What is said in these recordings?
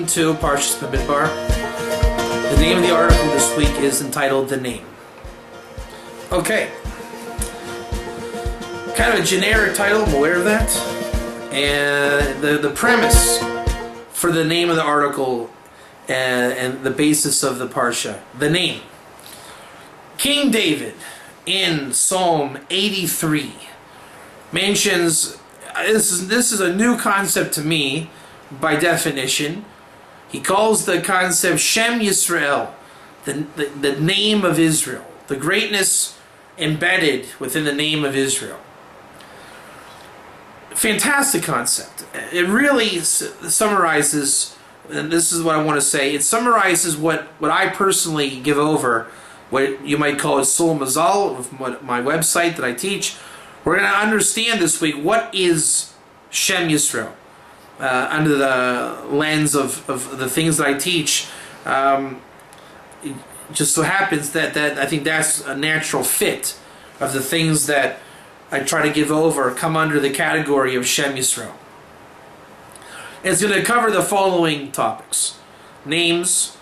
into Parashas Bamidbar. The name of the article this week is entitled "The Name." Okay, kind of a generic title. I'm aware of that, and the premise for the name of the article and the basis of the parsha, the name. King David in Psalm 83 mentions, this is a new concept to me by definition. He calls the concept Shem Yisrael, the name of Israel, the greatness embedded within the name of Israel. Fantastic concept. It really summarizes, and this is what I want to say, it summarizes what I personally give over, what you might call it Soul Mazal, of my website that I teach. We're going to understand this week what is Shem Yisrael under the lens of the things that I teach. It just so happens that I think that's a natural fit of the things that I try to give over come under the category of Shem Yisrael. It's going to cover the following topics: names,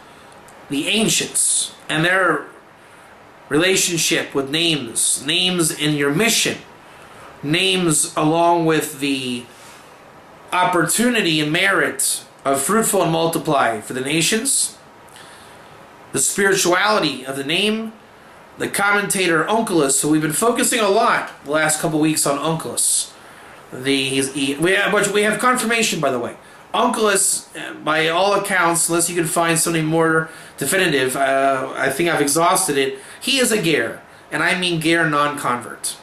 the ancients and their relationship with names, names in your mission, names along with the opportunity and merit of fruitful and multiply for the nations, the spirituality of the name, the commentator Onkelos, so we've been focusing a lot the last couple weeks on Onkelos. We have confirmation, by the way. Onkelos, by all accounts, unless you can find something more definitive, I think I've exhausted it. He is a ger, and I mean ger non-convert.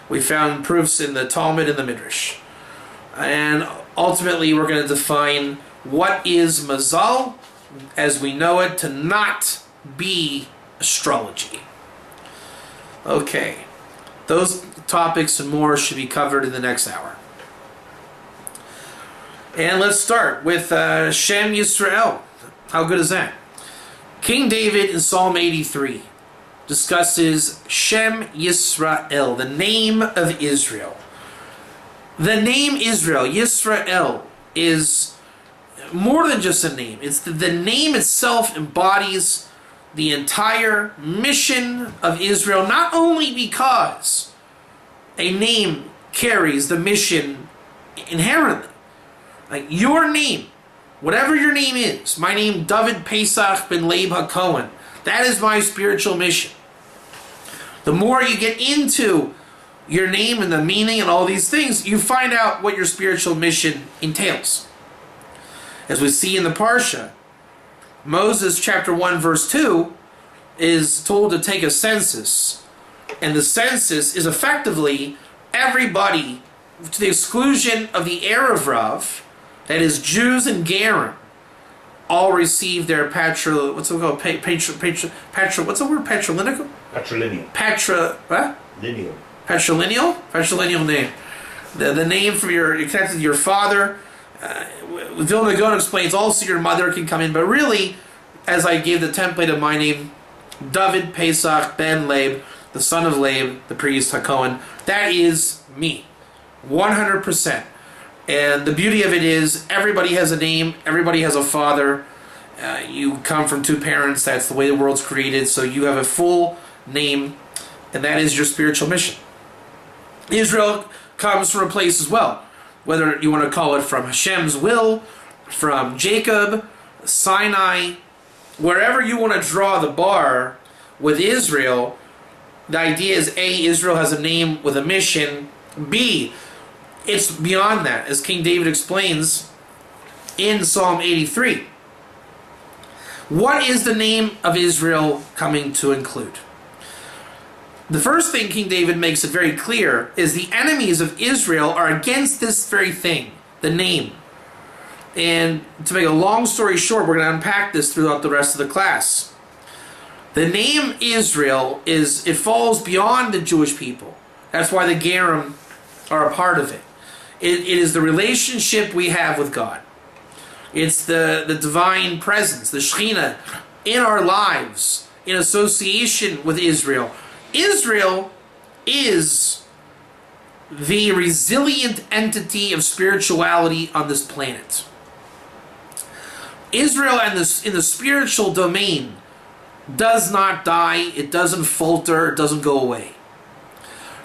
We found proofs in the Talmud and the Midrash. And ultimately we're going to define what is Mazal as we know it to not be astrology. Okay, those topics and more should be covered in the next hour. And let's start with Shem Yisrael. How good is that? King David in Psalm 83 discusses Shem Yisrael, the name of Israel. The name Israel, Yisrael, is more than just a name. It's the name itself embodies the entire mission of Israel, not only because a name carries the mission inherently. Like your name, whatever your name is, my name David Pesach ben Leib HaKohen, that is my spiritual mission. The more you get into your name and the meaning and all these things, you find out what your spiritual mission entails. As we see in the Parsha, Moses chapter 1 verse 2 is told to take a census. And the census is effectively everybody, to the exclusion of the Erev Rav, that is Jews and Gerim, all receive their what's the word? Patrilineal? Patrilineal name. The name from your connected to your father. Vilna Gaon explains also your mother can come in, but really, as I gave the template of my name, David Pesach ben Leib, the son of Leib, the priest HaKohen, that is me, 100%. And the beauty of it is everybody has a name, everybody has a father. You come from two parents, that's the way the world's created, so you have a full name, and that is your spiritual mission. Israel comes from a place as well, whether you want to call it from Hashem's will, from Jacob, Sinai, wherever you want to draw the bar with Israel. The idea is A, Israel has a name with a mission. B, it's beyond that, as King David explains in Psalm 83. What is the name of Israel coming to include? The first thing King David makes it very clear is the enemies of Israel are against this very thing, the name. And to make a long story short, we're going to unpack this throughout the rest of the class. The name Israel it falls beyond the Jewish people. That's why the Gerim are a part of it. It is the relationship we have with God. It's the divine presence, the Shekhinah in our lives, in association with Israel. Israel is the resilient entity of spirituality on this planet. Israel in the spiritual domain does not die, it doesn't falter, it doesn't go away.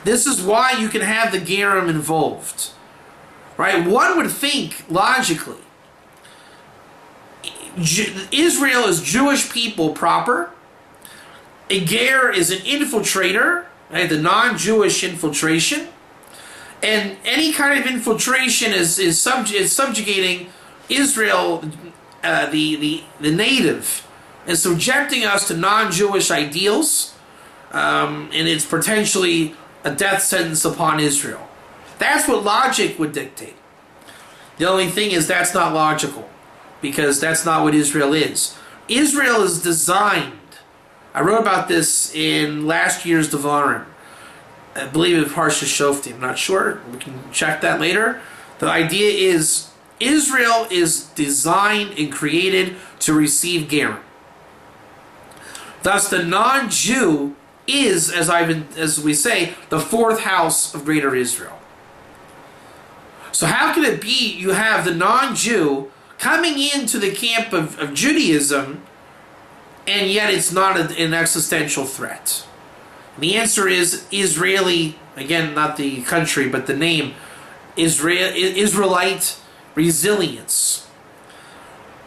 This is why you can have the Gerim involved. Right? One would think, logically, Israel is Jewish people proper. A Ger is an infiltrator, right? The non-Jewish infiltration. And any kind of infiltration is subjugating Israel, the native, and subjecting us to non-Jewish ideals, and it's potentially a death sentence upon Israel. That's what logic would dictate. The only thing is that's not logical, because that's not what Israel is. Israel is designed. I wrote about this in last year's Devarim. I believe it's Parashas Shoftim. I'm not sure. We can check that later. The idea is Israel is designed and created to receive Gerim. Thus, the non-Jew is, as we say, the fourth house of Greater Israel. So how can it be you have the non-Jew coming into the camp of Judaism, and yet it's not an existential threat? And the answer is Israeli, again, not the country, but the name, Israelite resilience.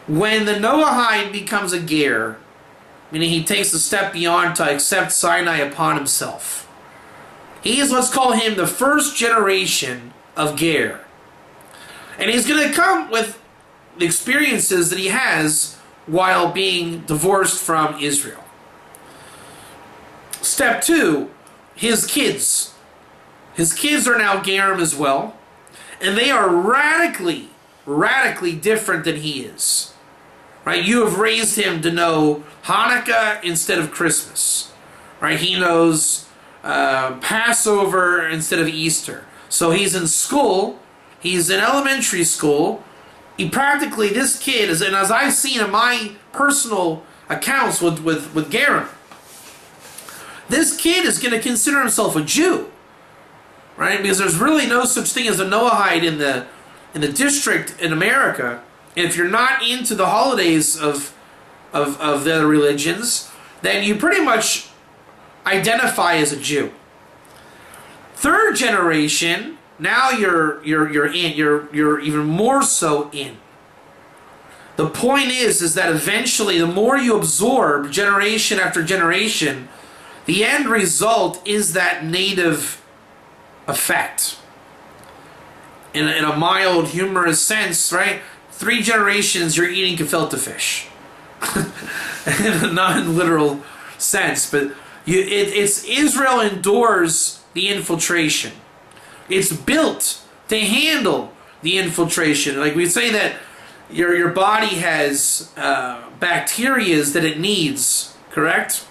When the Noahide becomes a Ger, meaning he takes a step beyond to accept Sinai upon himself, he is, let's call him, the first generation of Ger. And he's going to come with the experiences that he has while being divorced from Israel. Step 2, his kids. His kids are now Gerim as well. And they are radically different than he is. Right? You have raised him to know Hanukkah instead of Christmas. Right? He knows Passover instead of Easter. So he's in school. He's in elementary school. He practically, this kid is, and as I've seen in my personal accounts with Gerim, this kid is going to consider himself a Jew, right? Because there's really no such thing as a Noahide in the district in America. And if you're not into the holidays of the other religions, then you pretty much identify as a Jew. Third generation, now you're in. You're even more so in. The point is that eventually, the more you absorb generation after generation, the end result is that native effect. In a mild, humorous sense, right? 3 generations, you're eating gefilte fish. In a non-literal sense, but it's Israel endures the infiltration. It's built to handle the infiltration. Like we say that your body has bacteria that it needs, correct?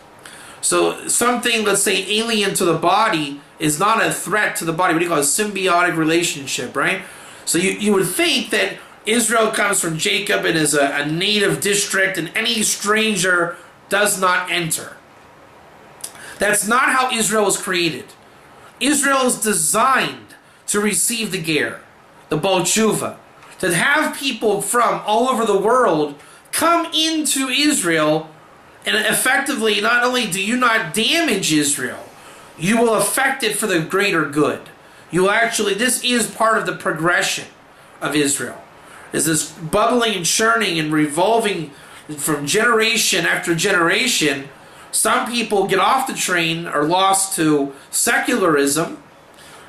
So something, let's say, alien to the body is not a threat to the body. What do you call it? A symbiotic relationship, right? So you would think that Israel comes from Jacob and is a native district, and any stranger does not enter. That's not how Israel was created. Israel is designed to receive the Ger, the Baal Tshuva, to have people from all over the world come into Israel, and effectively, not only do you not damage Israel, you will affect it for the greater good. You will actually, this is part of the progression of Israel. Is this bubbling and churning and revolving from generation after generation. Some people get off the train, are lost to secularism,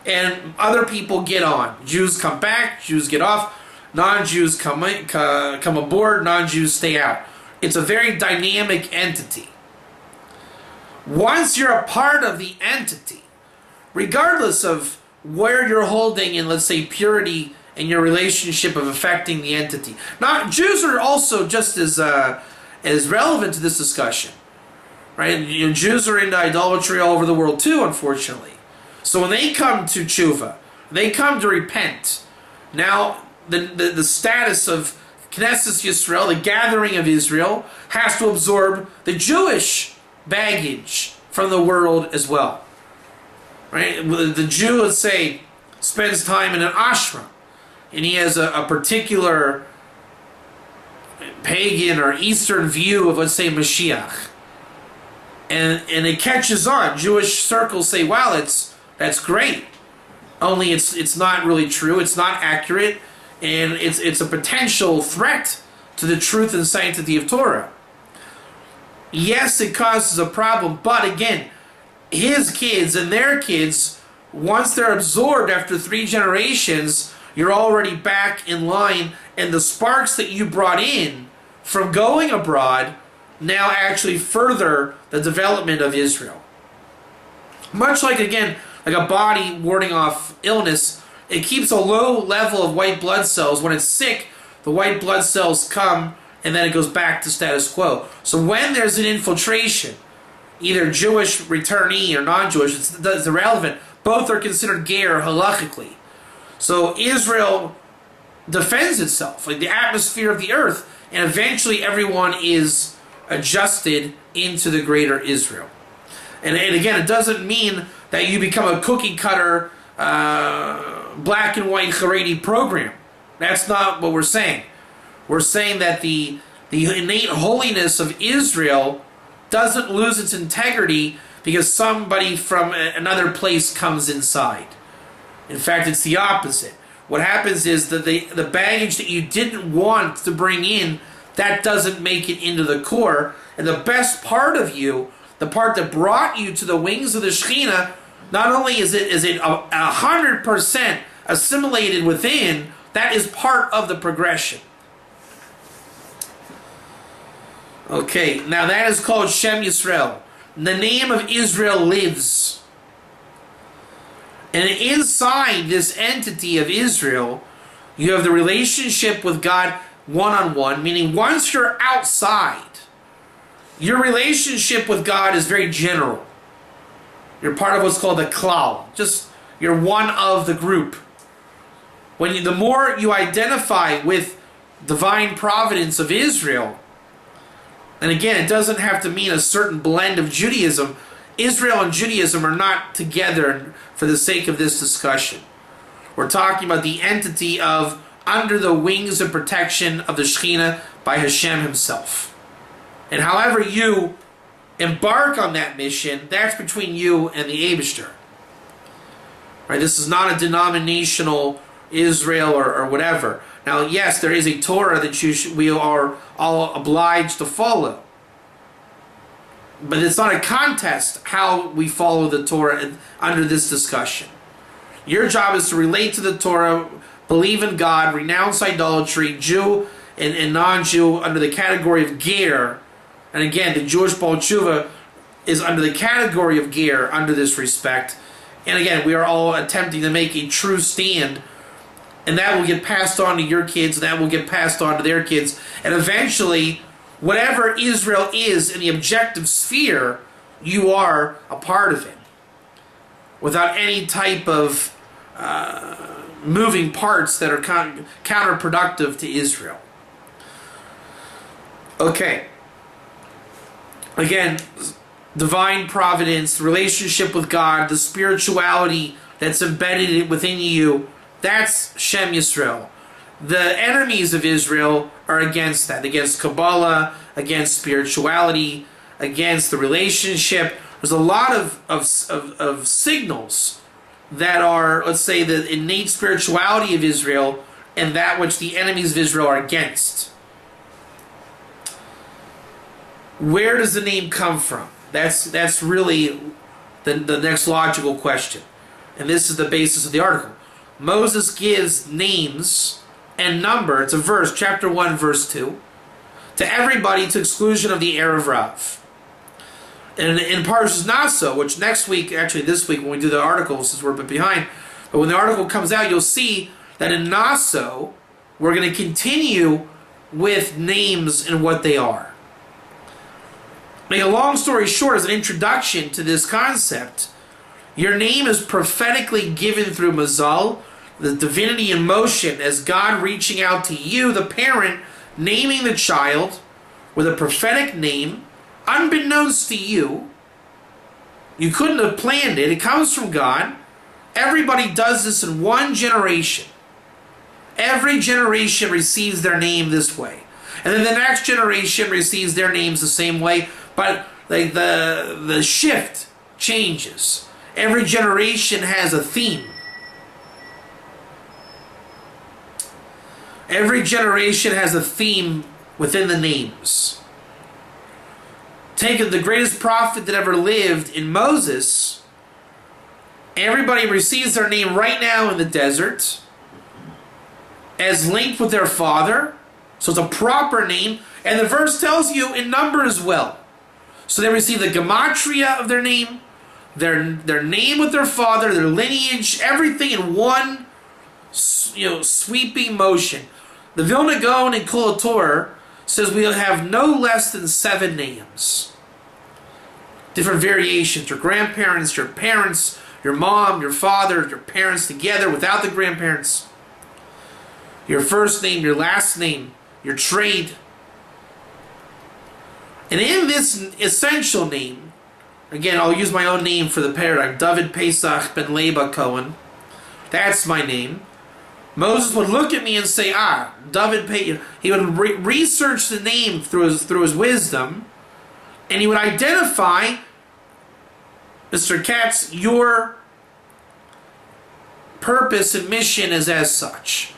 and other people get on. Jews come back, Jews get off, non-Jews come aboard, non-Jews stay out. It's a very dynamic entity. Once you're a part of the entity, regardless of where you're holding in, let's say, purity in your relationship of affecting the entity. Now, Jews are also just as relevant to this discussion, right? You know, Jews are into idolatry all over the world too, unfortunately. So when they come to tshuva, they come to repent. Now, the status of Knesset Yisrael, the gathering of Israel, has to absorb the Jewish baggage from the world as well. Right? The Jew, let's say, spends time in an ashram, and he has a particular pagan or Eastern view of, let's say, Mashiach. And it catches on. Jewish circles say, wow, that's great. Only it's not really true. It's not accurate. And it's a potential threat to the truth and sanctity of Torah. Yes, it causes a problem, but again, his kids and their kids, once they're absorbed after 3 generations, you're already back in line, and the sparks that you brought in from going abroad now actually further the development of Israel. Much like, again, like a body warding off illness, it keeps a low level of white blood cells. When it's sick, the white blood cells come, and then it goes back to status quo. So when there's an infiltration, either Jewish returnee or non-Jewish, it's irrelevant. Both are considered ger halachically. So Israel defends itself, like the atmosphere of the earth, and eventually everyone is adjusted into the greater Israel. And again, it doesn't mean that you become a cookie cutter, black and white Haredi program. That's not what we're saying. We're saying that the innate holiness of Israel doesn't lose its integrity because somebody from another place comes inside. In fact, it's the opposite. What happens is that the baggage that you didn't want to bring in, that doesn't make it into the core. And the best part of you, the part that brought you to the wings of the Shekhinah, not only is it 100% assimilated within, that is part of the progression. Okay, now that is called Shem Yisrael. The name of Israel lives. And inside this entity of Israel, you have the relationship with God one-on-one, meaning once you're outside, your relationship with God is very general. You're part of what's called the klal. Just, you're one of the group. The more you identify with divine providence of Israel, and again, it doesn't have to mean a certain blend of Judaism. Israel and Judaism are not together for the sake of this discussion. We're talking about the entity of under the wings and protection of the Shekhinah by Hashem himself. And however you embark on that mission, that's between you and the Eibishter. Right? This is not a denominational Israel or whatever. Now, yes, there is a Torah that we are all obliged to follow. But it's not a contest how we follow the Torah under this discussion. Your job is to relate to the Torah, believe in God, renounce idolatry, Jew and non-Jew under the category of ger. And again, the Jewish Baal Tshuva is under the category of ger under this respect. And again, we are all attempting to make a true stand. And that will get passed on to your kids, and that will get passed on to their kids. And eventually, whatever Israel is in the objective sphere, you are a part of it. Without any type of moving parts that are counterproductive to Israel. Okay. Again, divine providence, the relationship with God, the spirituality that's embedded within you, that's Shem Yisrael. The enemies of Israel are against that, against Kabbalah, against spirituality, against the relationship. There's a lot of signals that are, let's say, the innate spirituality of Israel and that which the enemies of Israel are against. Where does the name come from? That's really the next logical question. And this is the basis of the article. Moses gives names and number, it's a verse, chapter 1, verse 2, to everybody to exclusion of the Erev Rav. And in Parashas not so, which next week, actually this week when we do the article, since we're a bit behind, but when the article comes out, you'll see that in not so, we're going to continue with names and what they are. Make a long story short, as an introduction to this concept, your name is prophetically given through Mazal, the divinity in motion, as God reaching out to you, the parent, naming the child with a prophetic name, unbeknownst to you. You couldn't have planned it. It comes from God. Everybody does this in one generation. Every generation receives their name this way. And then the next generation receives their names the same way, but like the shift changes. Every generation has a theme. Every generation has a theme within the names. Take the greatest prophet that ever lived in Moses. Everybody receives their name right now in the desert as linked with their father. So it's a proper name. And the verse tells you in number as well. So they receive the gematria of their name, their name with their father, their lineage, everything in one sweeping motion. The Vilna Gaon in Kol Torah says we'll have no less than 7 names. Different variations. Your grandparents, your parents, your mom, your father, your parents together without the grandparents. Your first name, your last name, your trade. And in this essential name, again, I'll use my own name for the paradigm, David Pesach ben Leba Cohen. That's my name. Moses would look at me and say, David Pesach. He would research the name through his wisdom, and he would identify, Mr. Katz, your purpose and mission is as such.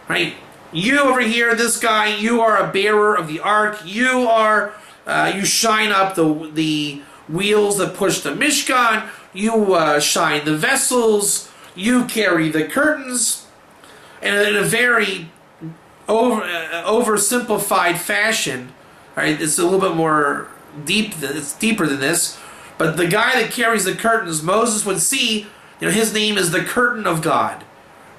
Right? You over here, this guy, you are a bearer of the ark. You are, you shine up the wheels that push the Mishkan. You shine the vessels. You carry the curtains. And in a very oversimplified fashion, right? It's a little bit more deep. It's deeper than this. But the guy that carries the curtains, Moses would see, his name is the curtain of God,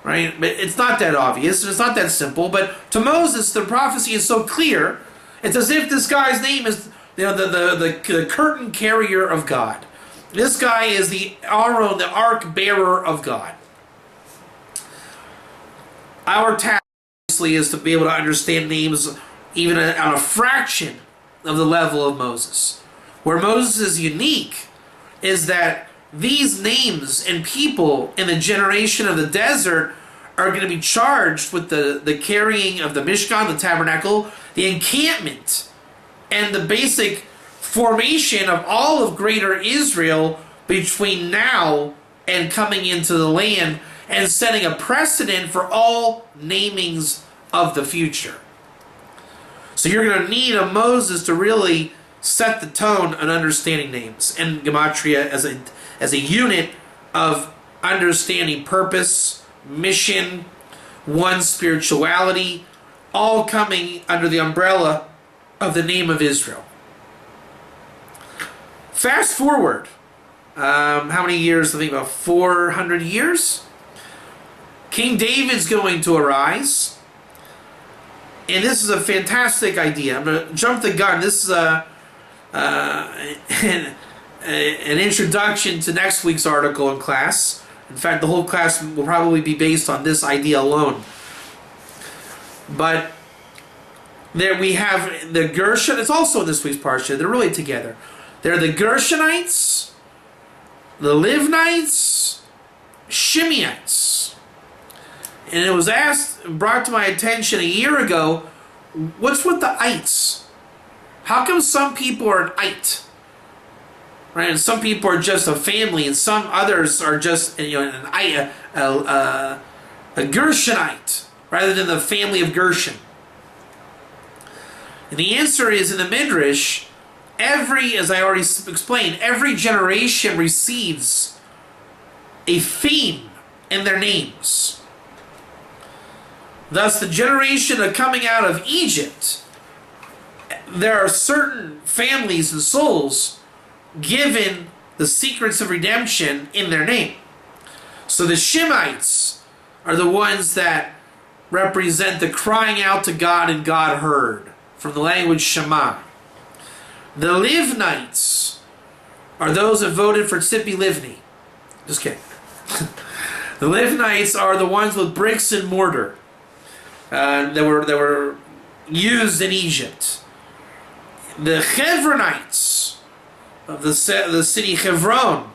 right? But it's not that obvious, and it's not that simple. But to Moses, the prophecy is so clear. It's as if this guy's name is, the curtain carrier of God. This guy is the Aaron, the ark bearer of God. Our task, obviously, is to be able to understand names even on a fraction of the level of Moses. Where Moses is unique is that these names and people in the generation of the desert are going to be charged with the carrying of the Mishkan, the tabernacle, the encampment, and the basic formation of all of greater Israel between now and coming into the land, and setting a precedent for all namings of the future. So you're going to need a Moses to really set the tone on understanding names and gematria as a unit of understanding purpose, mission, one spirituality, all coming under the umbrella of the name of Israel. Fast forward, how many years? I think about 400 years. King David's going to arise, and this is a fantastic idea. I'm going to jump the gun. This is an introduction to next week's article in class. In fact, the whole class will probably be based on this idea alone. But there we have the Gershon. It's also in this week's Parsha. They're really together. They're the Gershonites, the Livnites, Shimeites. And it was brought to my attention a year ago, what's with the ites? How come some people are an ite? Right? And some people are just a family, and some others are just a Gershonite, rather than the family of Gershon. And the answer is in the Midrash, as I already explained, every generation receives a theme in their names. Thus, the generation coming out of Egypt, there are certain families and souls given the secrets of redemption in their name. So the Shimeites are the ones that represent the crying out to God and God heard, from the language Shema. The Livnites are those that voted for Tzipi Livni. Just kidding. The Livnites are the ones with bricks and mortar that were used in Egypt. The Hevronites of the city Hebron.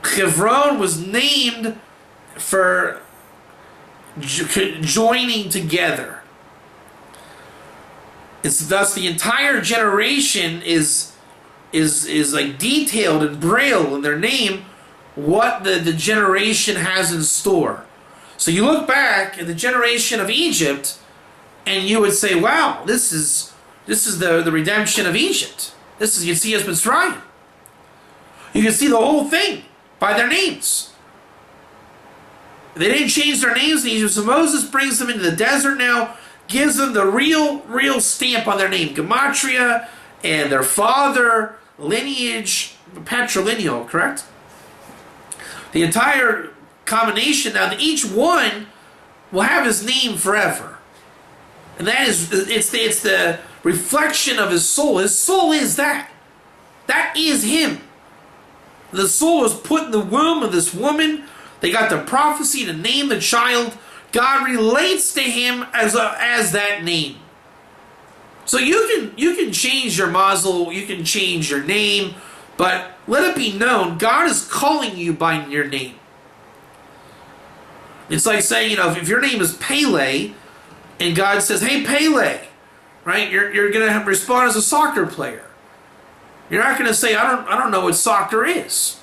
Hebron was named for joining together. It's thus the entire generation is like detailed in Braille in their name what the generation has in store. So you look back at the generation of Egypt, and you would say, "Wow, this is the redemption of Egypt. This is Yetzias Mitzrayim." You can see the whole thing by their names. They didn't change their names in Egypt, so Moses brings them into the desert now, gives them the real stamp on their name, gematria, and their father, lineage, patrilineal, correct? The entire combination, now each one will have his name forever. And that is, it's the reflection of his soul. His soul is that. That is him. The soul was put in the womb of this woman. They got the prophecy to name the child. God relates to him as that name. So you can change your Mazal, you can change your name, but let it be known, God is calling you by your name. It's like saying, if your name is Pele, and God says, "Hey Pele," right? You're gonna respond as a soccer player. You're not gonna say, "I don't know what soccer is."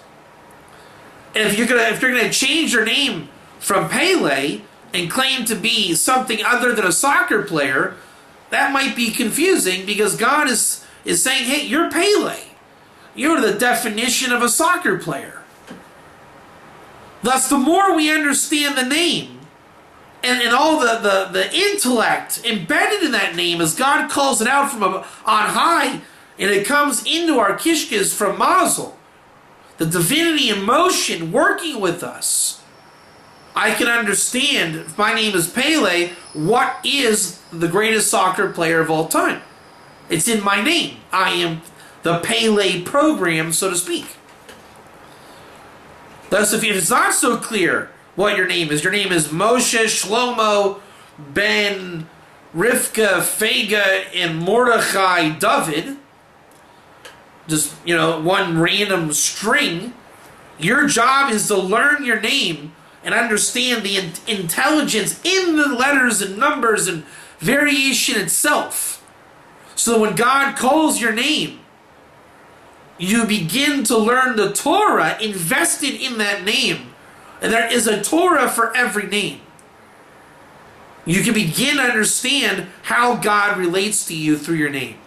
And if you're gonna change your name from Pele and claim to be something other than a soccer player, that might be confusing, because God is saying, "Hey, you're Pele. You're the definition of a soccer player." Thus, the more we understand the name and all the intellect embedded in that name, as God calls it out from on high, and it comes into our kishkas from Mazal, the divinity in motion working with us, I can understand, if my name is Pele, what is the greatest soccer player of all time? It's in my name. I am the Pele program, so to speak. Thus, if it's not so clear what your name is Moshe, Shlomo, Ben, Rivka, Fega, and Mordechai, David, just, one random string, your job is to learn your name and understand the intelligence in the letters and numbers and variation itself. So when God calls your name, you begin to learn the Torah invested in that name. And there is a Torah for every name. You can begin to understand how God relates to you through your name.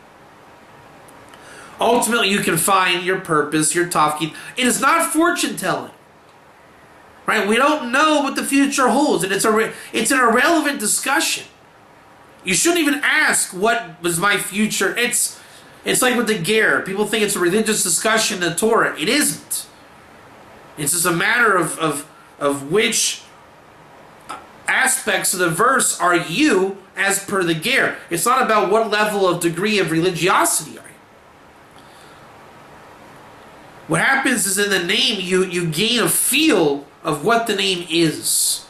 Ultimately, you can find your purpose, your tafkid. It is not fortune telling. Right? We don't know what the future holds, and it's an irrelevant discussion. You shouldn't even ask, what was my future? It's like with the ger. People think it's a religious discussion in the Torah. It isn't. It's just a matter of which aspects of the verse are you as per the ger. It's not about what level of degree of religiosity are you. What happens is in the name you gain a feel of what the name is.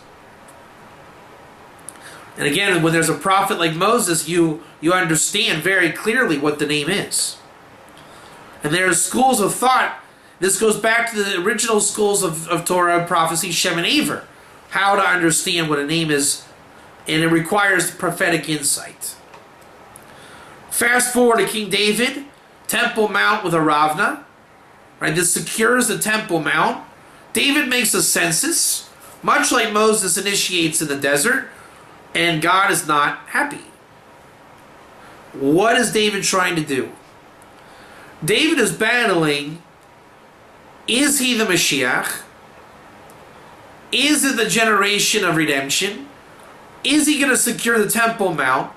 And again, when there's a prophet like Moses, you understand very clearly what the name is. And there's schools of thought. This goes back to the original schools of Torah, prophecy, Shem and Aver. How to understand what a name is. And it requires prophetic insight. Fast forward to King David. Temple Mount with a Ravna. Right, this secures the Temple Mount. David makes a census, much like Moses initiates in the desert, and God is not happy. What is David trying to do? David is battling, is he the Mashiach? Is it the generation of redemption? Is he going to secure the Temple Mount?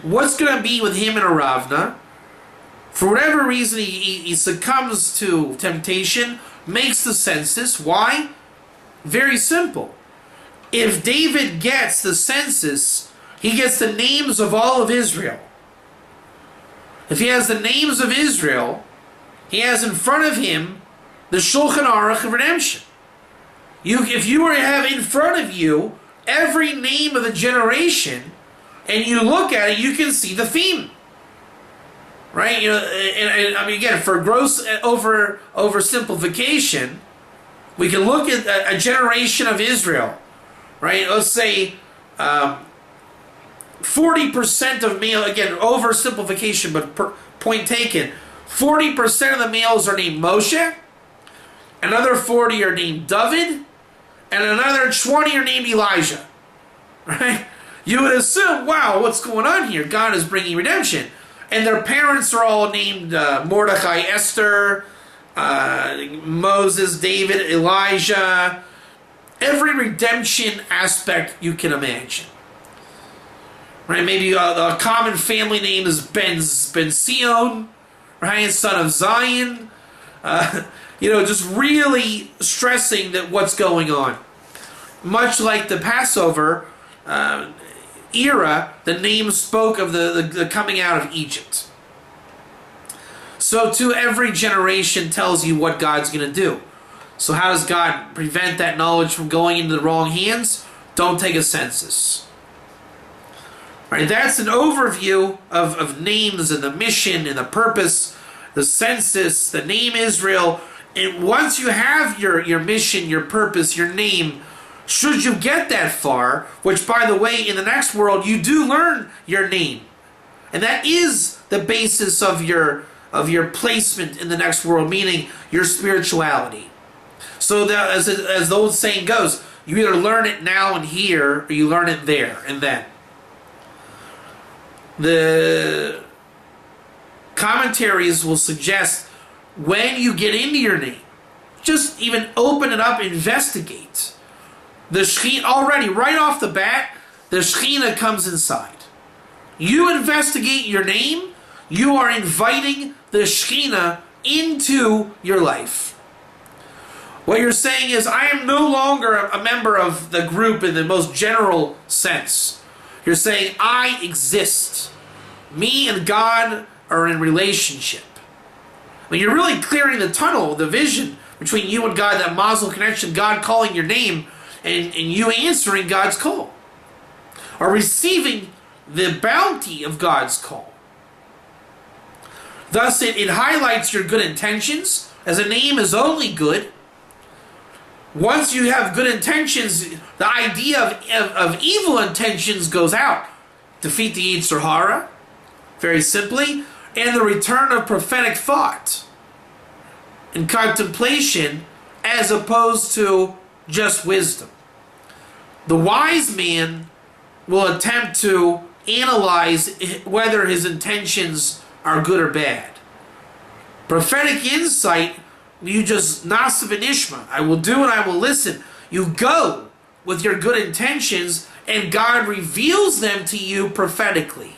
What's going to be with him and Aravna? For whatever reason, he succumbs to temptation, makes the census. Why? Very simple. If David gets the census, he gets the names of all of Israel. If he has the names of Israel, he has in front of him the Shulchan Aruch of redemption. If you were to have in front of you every name of the generation, and you look at it, you can see the theme. Right? And I mean, again, for gross oversimplification, we can look at a generation of Israel. Right? Let's say 40% of male, again, oversimplification, but point taken, 40% of the males are named Moshe, another 40 are named David, and another 20 are named Elijah. Right? You would assume, wow, what's going on here? God is bringing redemption. And their parents are all named Mordecai, Esther, Moses, David, Elijah. Every redemption aspect you can imagine. Right? Maybe a common family name is Ben Sion, right? Son of Zion. Just really stressing that what's going on. Much like the Passover era, the name spoke of the coming out of Egypt. So too, every generation tells you what God's going to do. So how does God prevent that knowledge from going into the wrong hands? Don't take a census. Right, that's an overview of names and the mission and the purpose, the census, the name Israel. And once you have your mission, your purpose, your name, should you get that far, which by the way, in the next world, you do learn your name. And that is the basis of your placement in the next world, meaning your spirituality. So that, as the old saying goes, you either learn it now and here, or you learn it there and then. The commentaries will suggest when you get into your name, just even open it up, investigate. The Shekhinah, already, right off the bat, the Shekhinah comes inside. You investigate your name, you are inviting the Shekhinah into your life. What you're saying is, I am no longer a member of the group in the most general sense. You're saying, I exist. Me and God are in relationship. When you're really clearing the tunnel, the vision between you and God, that Mazal connection, God calling your name, and you answering God's call. Or receiving the bounty of God's call. Thus, it highlights your good intentions, as a name is only good. Once you have good intentions, the idea of evil intentions goes out. Defeat the Yetzer Hara, very simply, and the return of prophetic thought and contemplation as opposed to just wisdom. The wise man will attempt to analyze whether his intentions are good or bad. Prophetic insight, you just nasiv and ishma. I will do and I will listen. You go with your good intentions and God reveals them to you prophetically.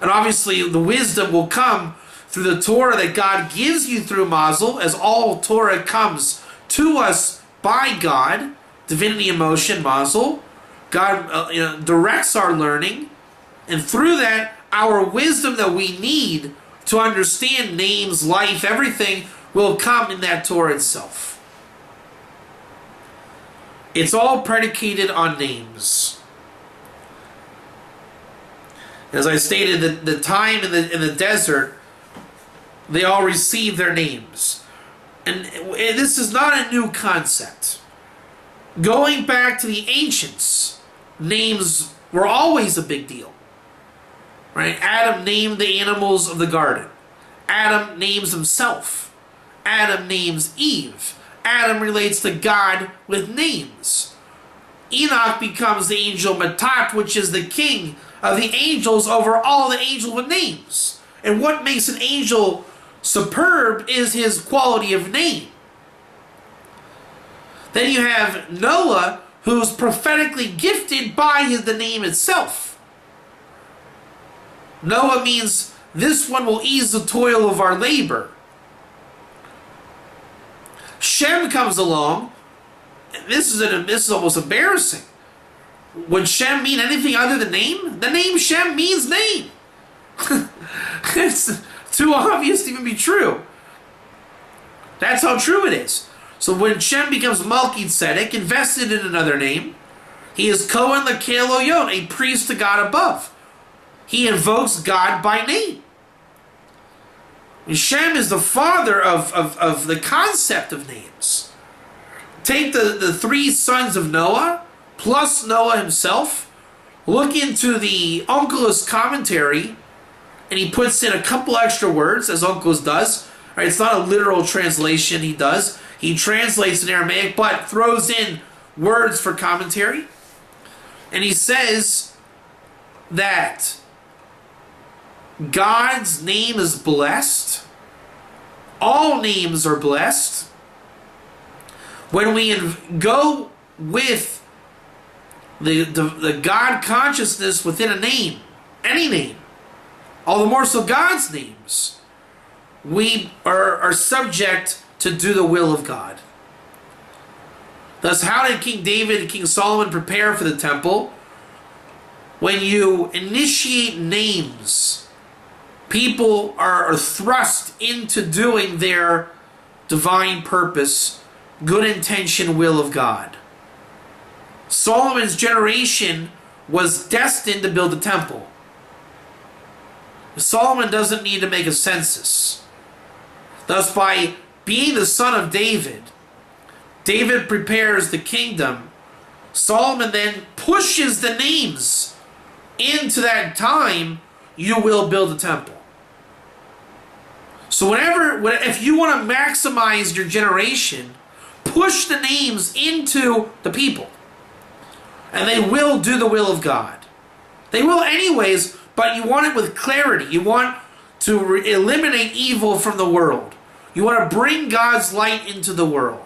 And obviously the wisdom will come through the Torah that God gives you through Mazal, as all Torah comes to us by God, divinity, emotion, Mazal. God directs our learning, and through that, our wisdom that we need to understand names, life, everything will come in that Torah itself. It's all predicated on names. As I stated, the time in the desert, they all received their names. And this is not a new concept. Going back to the ancients, names were always a big deal. Right? Adam named the animals of the garden. Adam names himself. Adam names Eve. Adam relates to God with names. Enoch becomes the angel Matat, which is the king of the angels over all the angels with names. And what makes an angel superb is his quality of name. Then you have Noah, who's prophetically gifted by the name itself. Noah means this one will ease the toil of our labor. Shem comes along. This is almost embarrassing. Would Shem mean anything other than name? The name Shem means name. It's too obvious to even be true. That's how true it is. So when Shem becomes Melchizedek, invested in another name, he is Kohen Lekel Oyon, a priest to God above. He invokes God by name. Shem is the father of the concept of names. Take the three sons of Noah, plus Noah himself, look into the Onkelos commentary, and he puts in a couple extra words, as Onkelos does. Right, it's not a literal translation he does. He translates in Aramaic, but throws in words for commentary. And he says that God's name is blessed. All names are blessed. When we go with the God consciousness within a name, any name, all the more so God's names, we are subject to do the will of God. Thus, how did King David and King Solomon prepare for the temple? When you initiate names, people are thrust into doing their divine purpose, good intention, will of God. Solomon's generation was destined to build a temple. Solomon doesn't need to make a census. Thus, by being the son of David, David prepares the kingdom. Solomon then pushes the names into that time. You will build a temple. So if you want to maximize your generation, push the names into the people. And they will do the will of God. They will anyways, but you want it with clarity. You want to eliminate evil from the world. You want to bring God's light into the world.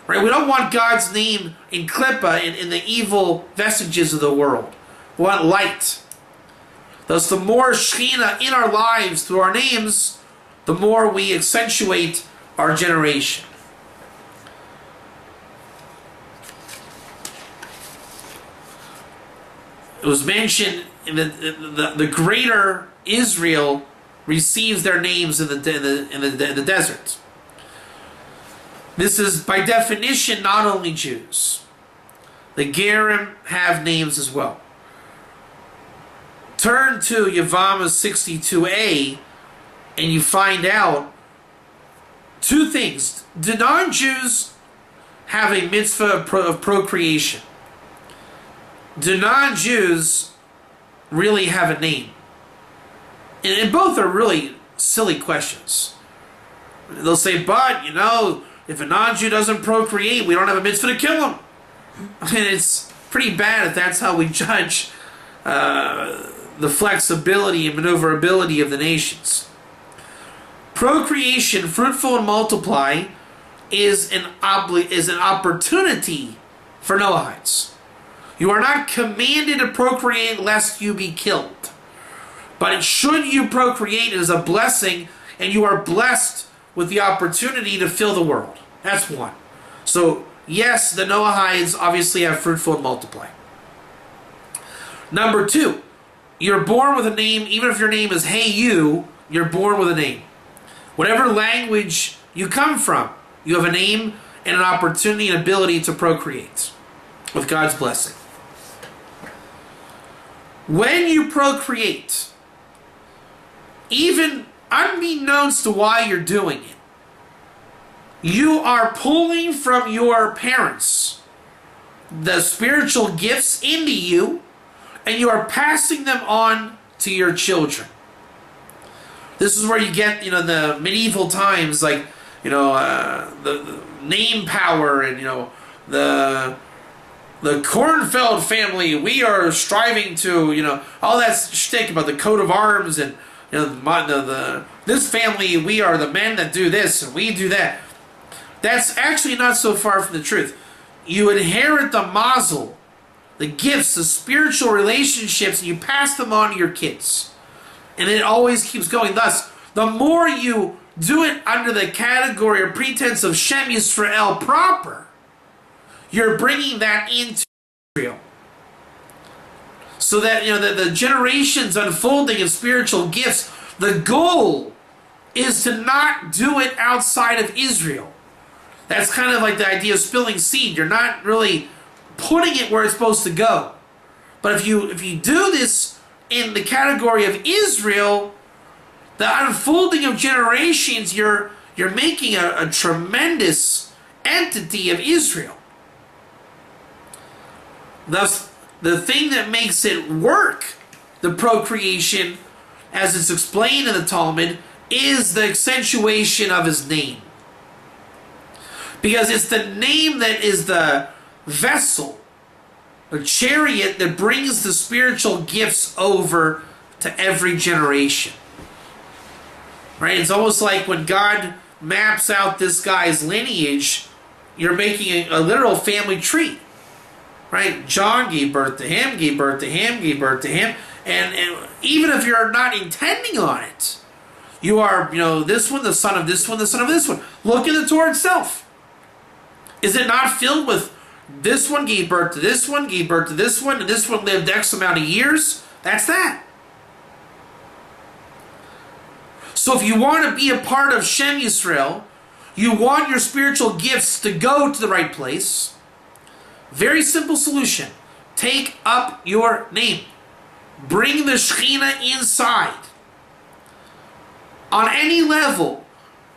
Right? We don't want God's name in Klippa, in the evil vestiges of the world. We want light. Thus, the more Shekhinah in our lives through our names, the more we accentuate our generation. It was mentioned in the greater Israel receives their names in the desert. This is by definition not only Jews. The Gerim have names as well. Turn to Yevamah 62a and you find out two things. Do non-Jews have a mitzvah of procreation? Do non-Jews really have a name? And both are really silly questions. They'll say, but, if a non-Jew doesn't procreate, we don't have a mitzvah to kill him. I mean, it's pretty bad if that's how we judge the flexibility and maneuverability of the nations. Procreation, fruitful and multiply, is an opportunity for Noahites. You are not commanded to procreate lest you be killed. But should you procreate, it is a blessing, and you are blessed with the opportunity to fill the world. That's one. So, yes, the Noahites obviously have fruitful and multiply. Number two, you're born with a name. Even if your name is Hey You, you're born with a name. Whatever language you come from, you have a name and an opportunity and ability to procreate with God's blessing. When you procreate, even unbeknownst to why you're doing it, you are pulling from your parents the spiritual gifts into you, and you are passing them on to your children. This is where you get, the medieval times, like, the name power and, the Kornfeld family, we are striving to, all that shtick about the coat of arms and, this family, we are the men that do this and we do that. That's actually not so far from the truth. You inherit the Mazal, the gifts, the spiritual relationships, and you pass them on to your kids. And it always keeps going. Thus, the more you do it under the category or pretense of Shem Yisrael proper, you're bringing that into Israel. So that, the generations unfolding of spiritual gifts, the goal is to not do it outside of Israel. That's kind of like the idea of spilling seed. You're not really putting it where it's supposed to go. But if you do this in the category of Israel, the unfolding of generations, you're making a tremendous entity of Israel. Thus, the thing that makes it work, the procreation, as it's explained in the Talmud, is the accentuation of his name. Because it's the name that is the vessel, the chariot that brings the spiritual gifts over to every generation. Right? It's almost like when God maps out this guy's lineage, you're making a literal family tree. Right? John gave birth to him, gave birth to him, gave birth to him. And even if you're not intending on it, you are, this one, the son of this one, the son of this one. Look at the Torah itself. Is it not filled with this one gave birth to this one, gave birth to this one, and this one lived X amount of years? That's that. So if you want to be a part of Shem Yisrael, you want your spiritual gifts to go to the right place, very simple solution. Take up your name. Bring the Shekhinah inside. On any level,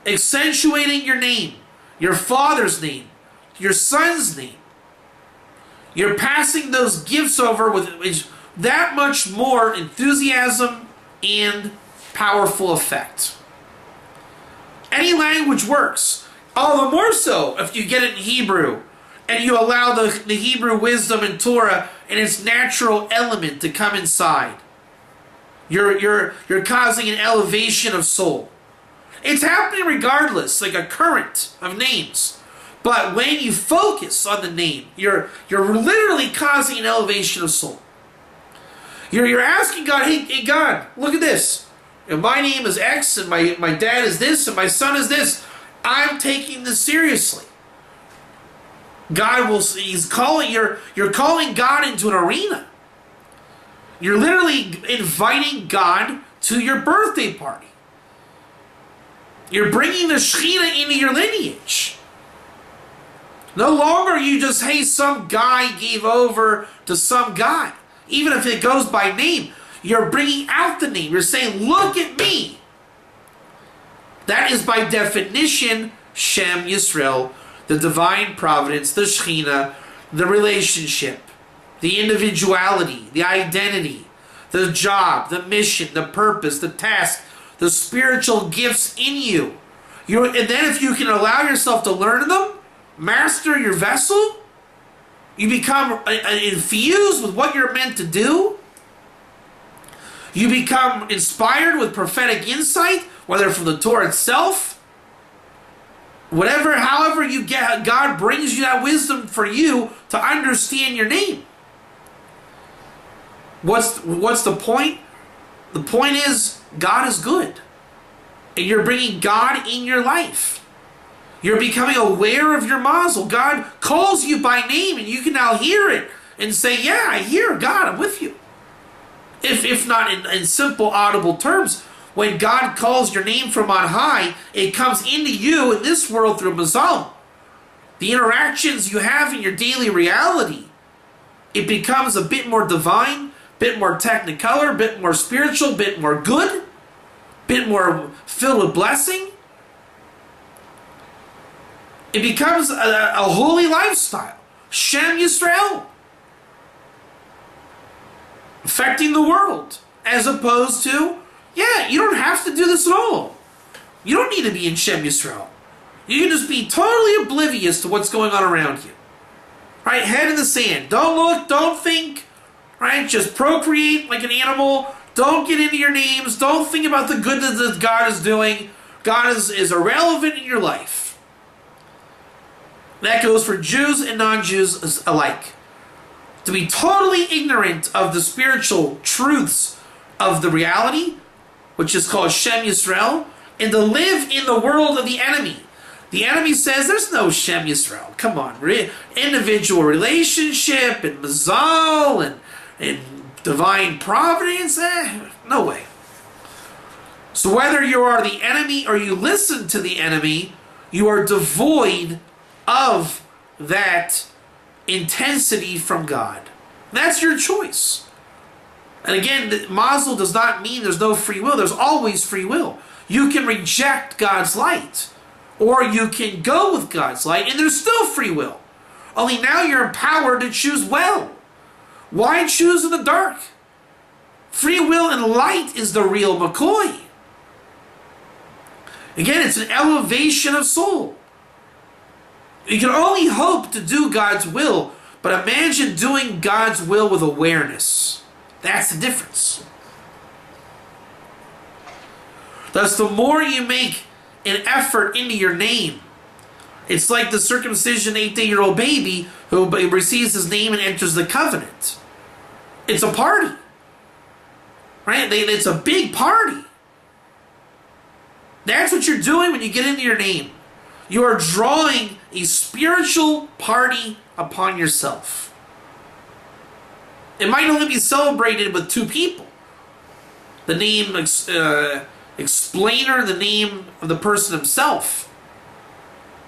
accentuating your name, your father's name, your son's name. You're passing those gifts over with that much more enthusiasm and powerful effect. Any language works. All the more so if you get it in Hebrew and you allow the Hebrew wisdom and Torah and its natural element to come inside. You're causing an elevation of soul. It's happening regardless, like a current of names. But when you focus on the name, you're literally causing an elevation of soul. You're asking God, hey God, look at this. And my name is X, and my dad is this, and my son is this. I'm taking this seriously. God he's calling, you're calling God into an arena. You're literally inviting God to your birthday party. You're bringing the Shekhinah into your lineage. No longer are you just, hey, some guy gave over to some guy. Even if it goes by name, you're bringing out the name. You're saying, look at me. That is by definition Shem Yisrael, the divine providence, the Shekhinah, the relationship, the individuality, the identity, the job, the mission, the purpose, the task, the spiritual gifts in you. And then if you can allow yourself to learn them, master your vessel, you become infused with what you're meant to do. You become inspired with prophetic insight, whether from the Torah itself, however you get, God brings you that wisdom for you to understand your name. What's the point? The point is, God is good. And you're bringing God in your life. You're becoming aware of your Mazal. God calls you by name, and you can now hear it and say, yeah, I hear God, I'm with you. If not in simple, audible terms, when God calls your name from on high, it comes into you in this world through Mazal. The interactions you have in your daily reality, it becomes a bit more divine, bit more technicolor, bit more spiritual, bit more good, bit more filled with blessing. It becomes a holy lifestyle. Shem Yisrael. Affecting the world. As opposed to, yeah, you don't have to do this at all. You don't need to be in Shem Yisrael. You can just be totally oblivious to what's going on around you. Right? Head in the sand. Don't look, don't think. Right? Just procreate like an animal. Don't get into your names. Don't think about the good that God is doing. God is irrelevant in your life. That goes for Jews and non-Jews alike. To be totally ignorant of the spiritual truths of the reality, which is called Shem Yisrael, and to live in the world of the enemy. The enemy says there's no Shem Yisrael. Come on. Individual relationship and Mazal and divine providence. No way. So whether you are the enemy or you listen to the enemy, you are devoid of that intensity from God. That's your choice. And again, Mazal does not mean there's no free will. There's always free will. You can reject God's light, or you can go with God's light, and there's still free will. Only now you're empowered to choose well. Why choose in the dark? Free will and light is the real McCoy. Again, it's an elevation of soul. You can only hope to do God's will, but imagine doing God's will with awareness. That's the difference. Thus, the more you make an effort into your name, it's like the circumcision 8-day-old baby who receives his name and enters the covenant. It's a party. Right? It's a big party. That's what you're doing when you get into your name. You are drawing a spiritual party upon yourself. It might only be celebrated with 2 people. The name explainer, the name of the person himself.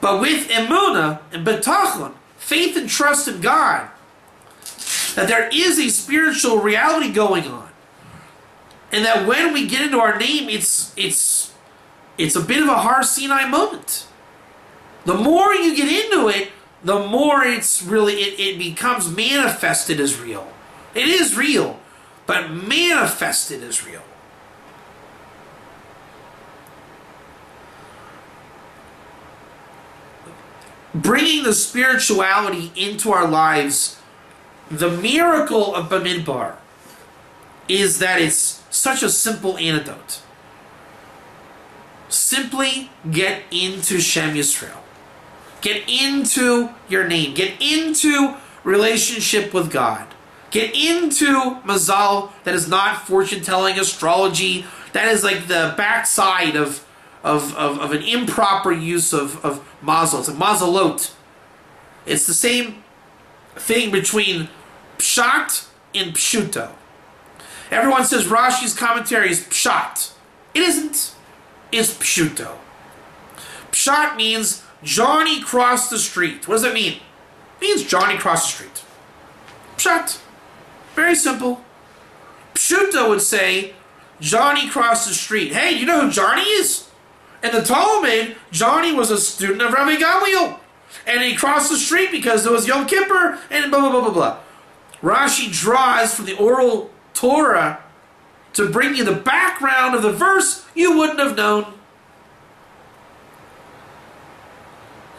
But with emunah and betachon, faith and trust in God, that there is a spiritual reality going on. And that when we get into our name, it's a bit of a Har Sinai moment. The more you get into it, the more it becomes manifested as real. It is real, but manifested as real. Bringing the spirituality into our lives, the miracle of Bamidbar is that it's such a simple antidote. Simply get into Shem Yisrael. Get into your name. Get into relationship with God. Get into Mazal, that is not fortune-telling astrology. That is like the backside of an improper use of Mazal. It's like Mazalot. It's the same thing between Pshat and Pshuto. Everyone says Rashi's commentary is Pshat. It isn't. It's Pshuto. Pshat means Johnny crossed the street. What does that mean? It means Johnny crossed the street. Pshat. Very simple. Pshuto would say Johnny crossed the street. Hey, do you know who Johnny is? In the Talmud, Johnny was a student of Rabbi Gamliel. And he crossed the street because it was Yom Kippur and blah, blah, blah, blah, blah. Rashi draws from the oral Torah to bring you the background of the verse you wouldn't have known.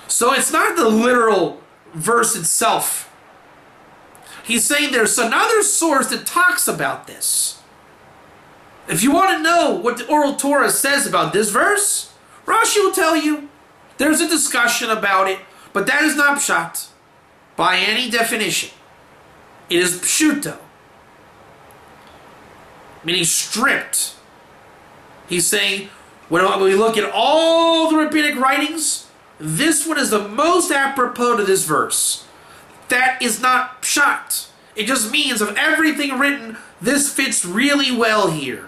So it's not the literal verse itself. He's saying there's another source that talks about this. If you want to know what the oral Torah says about this verse, Rashi will tell you. There's a discussion about it, but that is not pshat by any definition. It is pshuto, meaning stripped. He's saying, when we look at all the rabbinic writings, this one is the most apropos to this verse. That is not pshat. It just means of everything written, this fits really well here.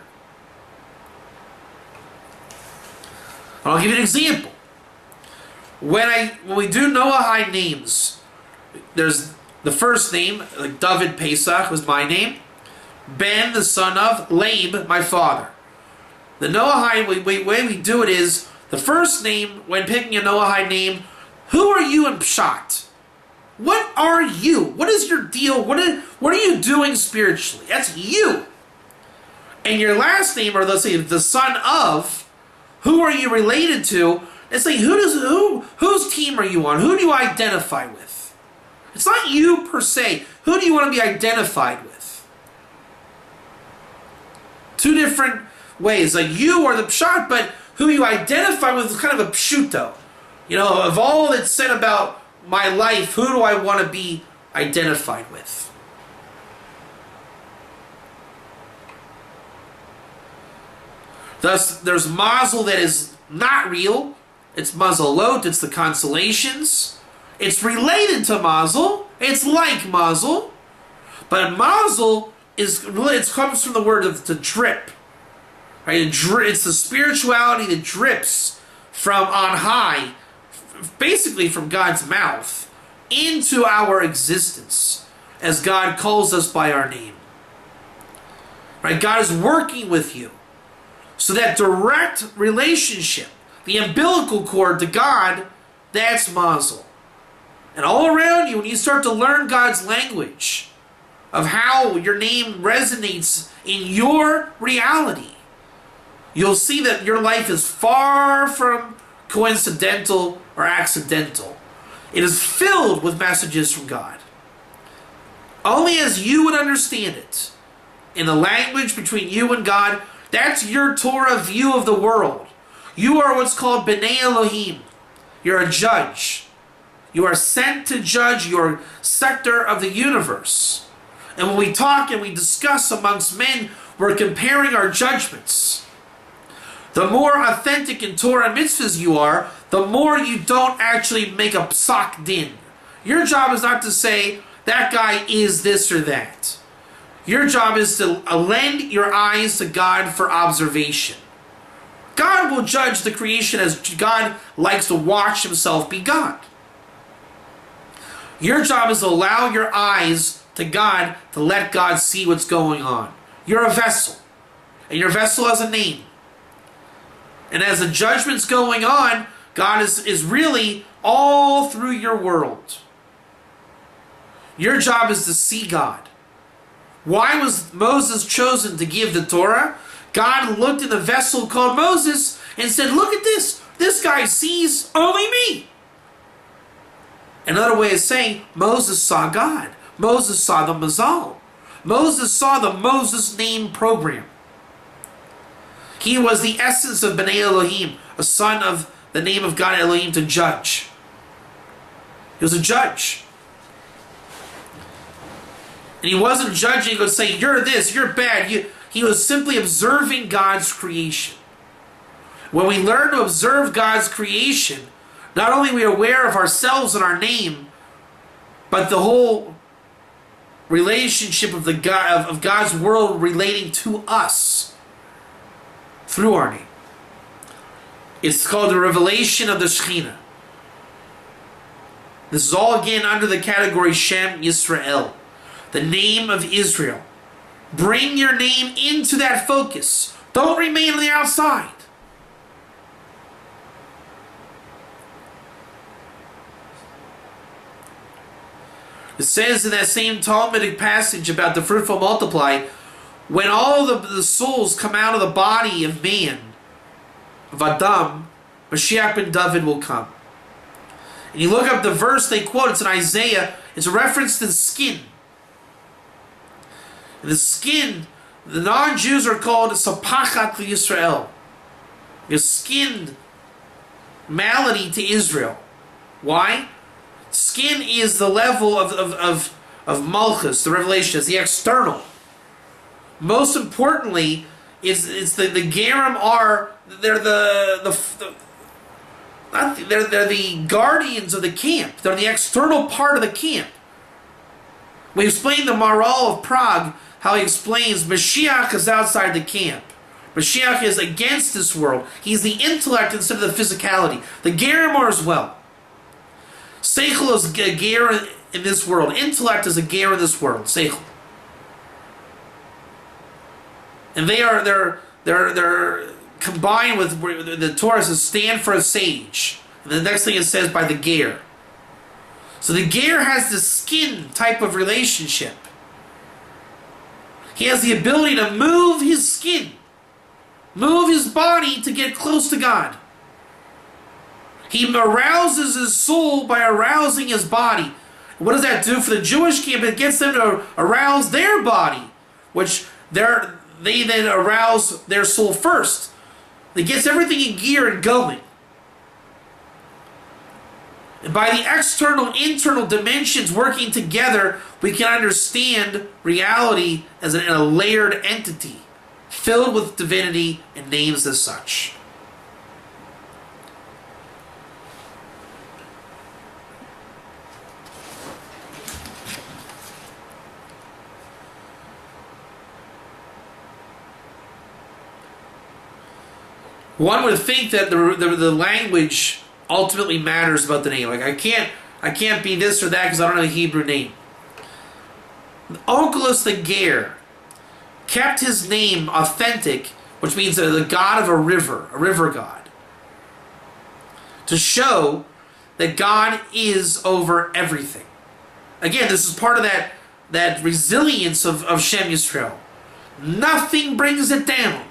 I'll give you an example. When we do Noahide names, there's the first name, like David Pesach was my name. Ben, the son of Laib, my father. The Noahide way we do it is, the first name, when picking a Noahide name, who are you in Pshat? What are you? What is your deal? What are you doing spiritually? That's you. And your last name, or let's say the son of, who are you related to? It's like whose team are you on? Who do you identify with? It's not you per se. Who do you want to be identified with? Two different ways. Like you are the pshat, but who you identify with is kind of a pshuto. You know, of all that's said about my life, who do I want to be identified with? Thus, there's Mazal that is not real. It's Mazalot, it's the consolations. It's related to Mazal. It's like Mazal. But Mazal it comes from the word of to drip. Right? It's the spirituality that drips from on high, basically from God's mouth, into our existence as God calls us by our name. Right? God is working with you. So that direct relationship, the umbilical cord to God, that's Mazal. And all around you, when you start to learn God's language, of how your name resonates in your reality, you'll see that your life is far from coincidental or accidental. It is filled with messages from God. Only as you would understand it, in the language between you and God, that's your Torah view of the world. You are what's called B'nai Elohim. You're a judge. You are sent to judge your sector of the universe. And when we talk and we discuss amongst men, we're comparing our judgments. The more authentic in Torah and mitzvahs you are, the more you don't actually make a psak din. Your job is not to say, that guy is this or that. Your job is to lend your eyes to God for observation. God will judge the creation as God likes to watch himself be God. Your job is to allow your eyes to God to let God see what's going on. You're a vessel. And your vessel has a name. And as the judgment's going on, God is really all through your world. Your job is to see God. Why was Moses chosen to give the Torah? God looked at the vessel called Moses and said, look at this. This guy sees only me. Another way of saying, Moses saw God. Moses saw the Mazal. Moses saw the Moses name program. He was the essence of B'nai Elohim, a son of the name of God Elohim, to judge. He was a judge. And he wasn't judging, he would say, you're this, you're bad. He was simply observing God's creation. When we learn to observe God's creation, not only are we aware of ourselves and our name, but the whole relationship of God's world relating to us through our name. It's called the revelation of the Shekhinah. This is all again under the category Shem Yisrael, the name of Israel. Bring your name into that focus. Don't remain on the outside. It says in that same Talmudic passage about the fruitful multiply, when all the souls come out of the body of man, of Adam, Mashiach ben David will come. And you look up the verse they quote, it's in Isaiah, it's a reference to the skin. And the skin, the non-Jews are called Sapachat Yisrael. A skinned malady to Israel. Why? Skin is the level of Malchus, the revelation, is the external. Most importantly, it's the Gerim are, they're they're the guardians of the camp. They're the external part of the camp. We explained the Maral of Prague, how he explains Mashiach is outside the camp. Mashiach is against this world. He's the intellect instead of the physicality. The Gerim are as well. Seichel is a ger in this world. Intellect is a ger in this world. Seichel. And they're combined with the Torah says stand for a sage. And the next thing it says by the ger. So the ger has the skin type of relationship. He has the ability to move his skin, move his body to get close to God. He arouses his soul by arousing his body. What does that do for the Jewish camp? It gets them to arouse their body, which they then arouse their soul first. It gets everything in gear and going. And by the external and internal dimensions working together, we can understand reality as a layered entity, filled with divinity and names as such. One would think that the language ultimately matters about the name. Like I can't be this or that because I don't know the Hebrew name. Onkelos the Ger kept his name authentic, which means the god of a river god, to show that God is over everything. Again, this is part of that resilience of Shem Yisrael. Nothing brings it down.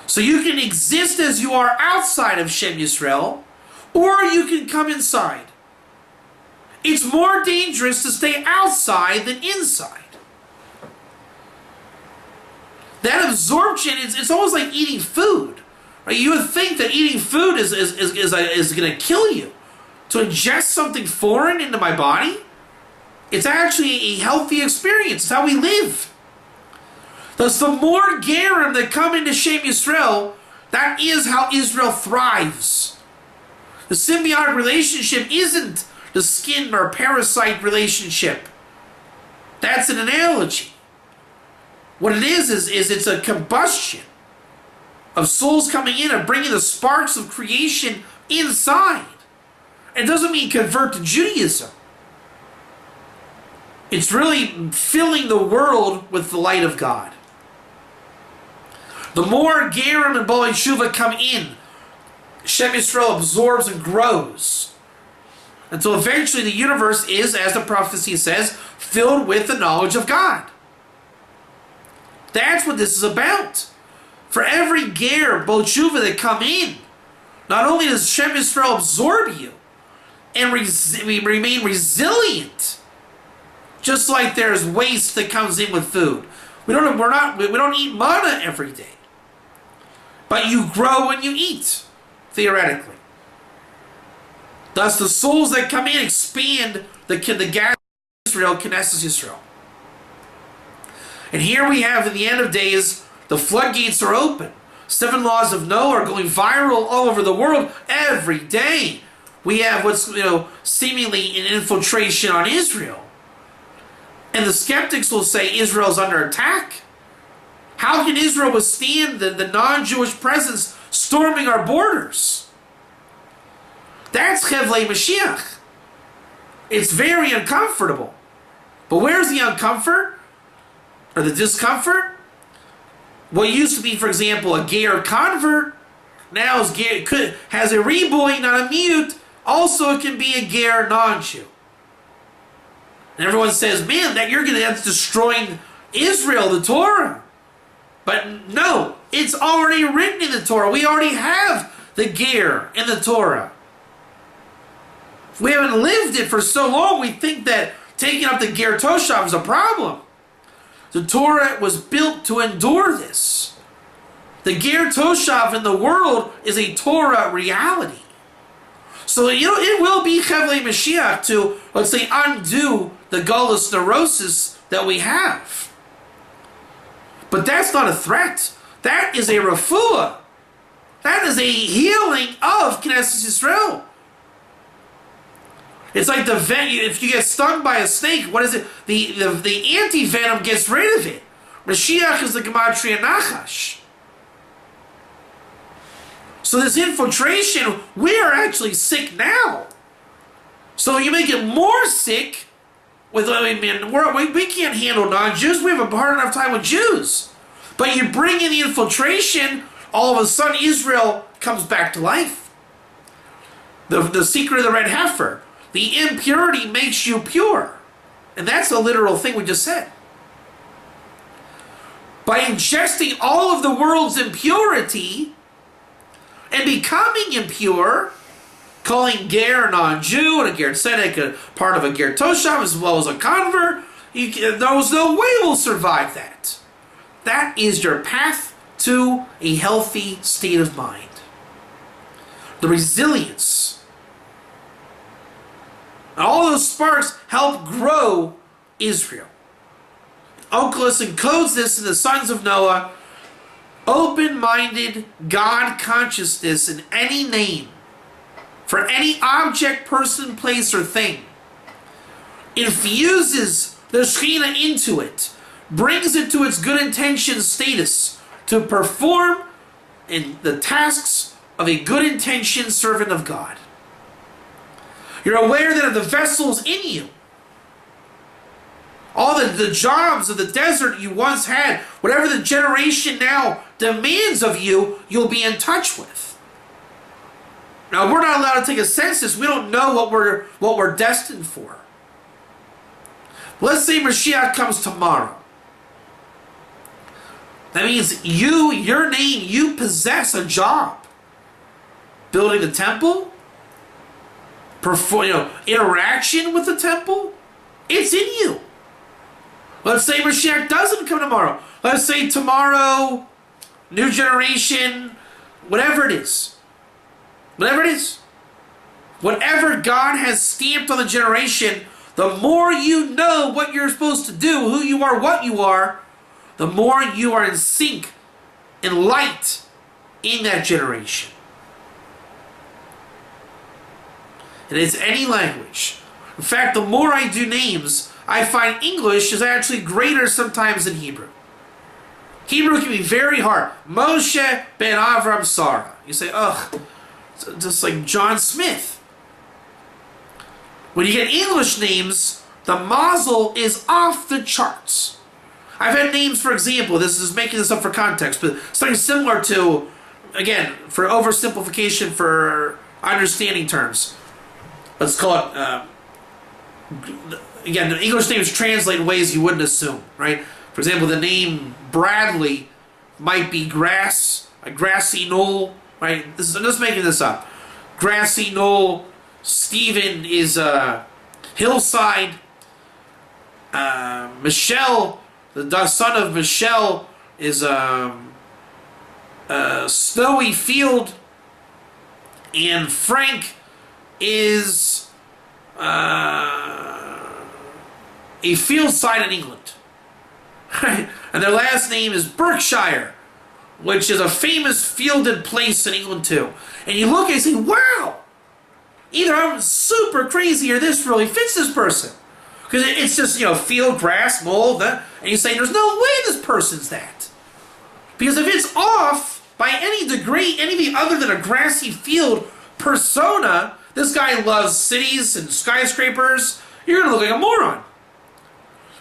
So you can exist as you are outside of Shem Yisrael, or you can come inside. It's more dangerous to stay outside than inside. That absorption, it's almost like eating food. Right? You would think that eating food is going to kill you. To ingest something foreign into my body, it's actually a healthy experience. It's how we live. Thus, the more Gerim that come into Shem Yisrael, that is how Israel thrives. The symbiotic relationship isn't the skin or parasite relationship. That's an analogy. What it is it's a combustion of souls coming in and bringing the sparks of creation inside. It doesn't mean convert to Judaism. It's really filling the world with the light of God. The more Gerim and Baalei Teshuva come in, Shem Yisrael absorbs and grows. Until eventually the universe is, as the prophecy says, filled with the knowledge of God. That's what this is about. For every Ger, Baalei Teshuva that come in, not only does Shem Yisrael absorb you and we remain resilient, just like there's waste that comes in with food. We don't eat manna every day, but you grow when you eat, theoretically. Thus, the souls that come in expand the gas of Israel, Knesset Yisrael. And here we have, in the end of days, the floodgates are open. 7 laws of Noah are going viral all over the world every day. We have what's seemingly an infiltration on Israel. And the skeptics will say Israel's under attack. How can Israel withstand the non-Jewish presence storming our borders? That's Chevlei Mashiach. It's very uncomfortable. But where's the uncomfort? Or the discomfort? What used to be, for example, a Ger convert, now has a reboy, not a mute. Also, it can be a Ger non-Jew. And everyone says, man, that's destroying Israel, the Torah. But no, it's already written in the Torah. We already have the Ger in the Torah. We haven't lived it for so long, we think that taking up the Ger Toshav is a problem. The Torah was built to endure this. The Ger Toshav in the world is a Torah reality. So, it will be Chevlei Mashiach to, let's say, undo the gullus neurosis that we have. But that's not a threat. That is a refuah. That is a healing of Knesset Yisrael. It's like if you get stung by a snake, what is it? The anti-venom gets rid of it. Mashiach is the gematria Nachash. So this infiltration, we are actually sick now. So you make it more sick with, we can't handle non-Jews. We have a hard enough time with Jews. But you bring in the infiltration, all of a sudden Israel comes back to life. The secret of the red heifer. The impurity makes you pure. And that's a literal thing we just said. By ingesting all of the world's impurity and becoming impure, calling Ger a non-Jew and a Ger Tzedek a part of a Ger Toshav as well as a convert, there's no way we'll survive that. That is your path to a healthy state of mind. The resilience. And all those sparks help grow Israel. Onkelos encodes this in the sons of Noah. Open-minded God consciousness in any name, for any object, person, place, or thing, infuses the Shekhinah into it, brings it to its good intention status to perform in the tasks of a good intention servant of God. You're aware that if the vessel's in you, all the jobs of the desert you once had, whatever the generation now demands of you, you'll be in touch with. Now, we're not allowed to take a census. We don't know what we're destined for. Let's say Mashiach comes tomorrow. That means your name, you possess a job. Building the temple, interaction with the temple, it's in you. Let's say Mashiach doesn't come tomorrow. Let's say tomorrow, new generation, whatever it is. Whatever it is. Whatever God has stamped on the generation, the more you know what you're supposed to do, who you are, what you are, the more you are in sync, in light, in that generation. And it's any language. In fact, the more I do names, I find English is actually greater sometimes than Hebrew. Hebrew can be very hard. Moshe ben Avram Sarah. You say, ugh, just like John Smith. When you get English names, the Mazal is off the charts. I've had names, for example, this is making this up for context, but something similar to, again, for oversimplification for understanding terms. Let's call it, again, the English names translate in ways you wouldn't assume, right? For example, the name Bradley might be grass, a grassy knoll, right? I'm just making this up. Grassy knoll. Stephen is hillside. Michelle, the son of Michelle, is snowy field. And Frank is a field side in England. And their last name is Berkshire, which is a famous fielded place in England too. And you look and you say, wow, either I'm super crazy or this really fits this person. Because it's just, field, grass, mold, and you say, there's no way this person's that. Because if it's off by any degree, anything other than a grassy field persona, this guy loves cities and skyscrapers, you're going to look like a moron.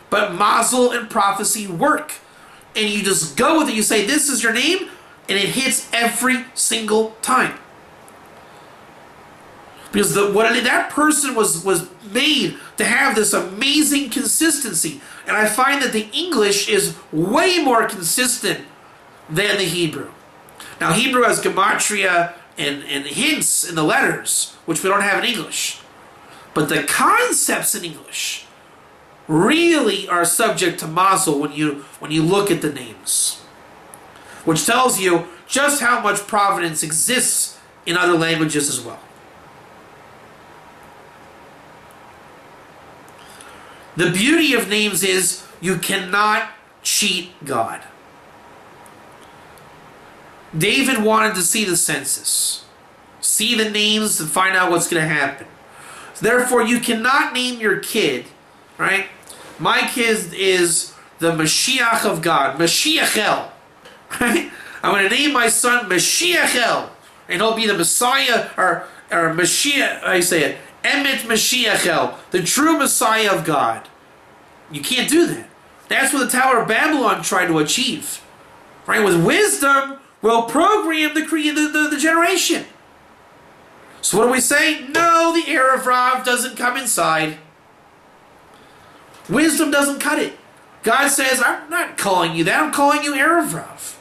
But Mazal and prophecy work. And you just go with it. You say, this is your name, and it hits every single time. Because that person was made to have this amazing consistency. And I find that the English is way more consistent than the Hebrew. Now, Hebrew has gematria and hints in the letters, which we don't have in English. But the concepts in English really are subject to Mazal when you look at the names. Which tells you just how much providence exists in other languages as well. The beauty of names is you cannot cheat God. David wanted to see the census, see the names and find out what's going to happen. Therefore, you cannot name your kid, right? My kid is the Mashiach of God, Mashiachel. Right? I'm going to name my son Mashiachel, and he'll be the Messiah, or Mashiach, how you say it? Emet Mashiachel, the true Messiah of God. You can't do that. That's what the Tower of Babylon tried to achieve. Right? With wisdom, we'll program the generation. So what do we say? No, the Erev Rav doesn't come inside. Wisdom doesn't cut it. God says, I'm not calling you that. I'm calling you Erev Rav.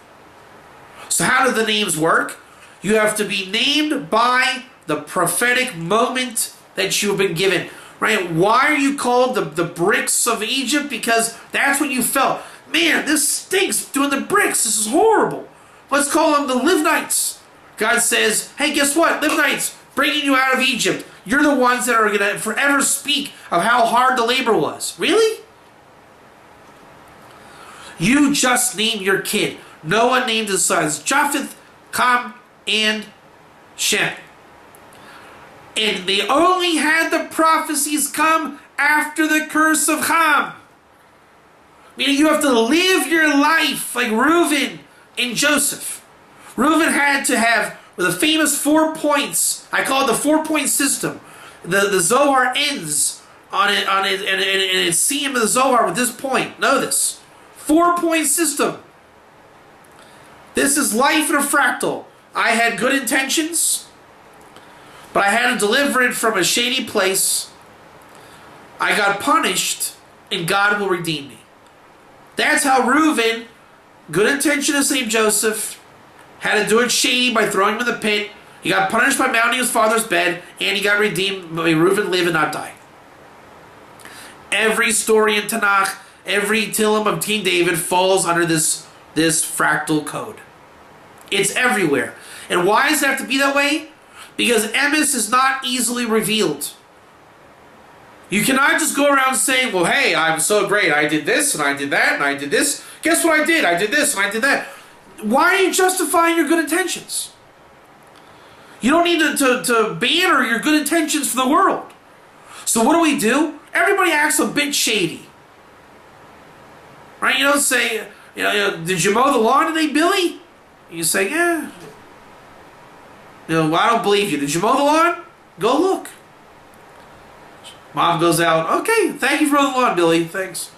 So how do the names work? You have to be named by the prophetic moment that you've been given. Right? Why are you called the bricks of Egypt? Because that's what you felt. Man, this stinks doing the bricks. This is horrible. Let's call them the Livnites. God says, hey, guess what? Livnites, bringing you out of Egypt. You're the ones that are going to forever speak of how hard the labor was. Really? You just named your kid. Noah named his sons Japheth, Ham, and Shem. And they only had the prophecies come after the curse of Ham. Meaning you have to live your life like Reuben and Joseph. Reuben had to have the famous 4 points. I call it the 4-point system. The Zohar ends on it, and it's seen in the Zohar with this point. Know this. 4-point system. This is life in a fractal. I had good intentions, but I had to deliver it from a shady place. I got punished, and God will redeem me. That's how Reuven, good intention of St. Joseph, had to do it shady by throwing him in the pit. He got punished by mounting his father's bed, and he got redeemed. May Reuven live and not die. Every story in Tanakh, every Tillim of King David falls under this fractal code. It's everywhere. And why does it have to be that way? Because emes is not easily revealed. You cannot just go around saying, well, hey, I'm so great. I did this, and I did that, and I did this. Guess what I did? I did this, and I did that. Why are you justifying your good intentions? You don't need to banner your good intentions for the world. So what do? Everybody acts a bit shady. Right? You don't say, did you mow the lawn today, Billy? You say, yeah. I don't believe you. Did you mow the lawn? Go look. Mom goes out, okay, thank you for mowing the lawn, Billy, thanks.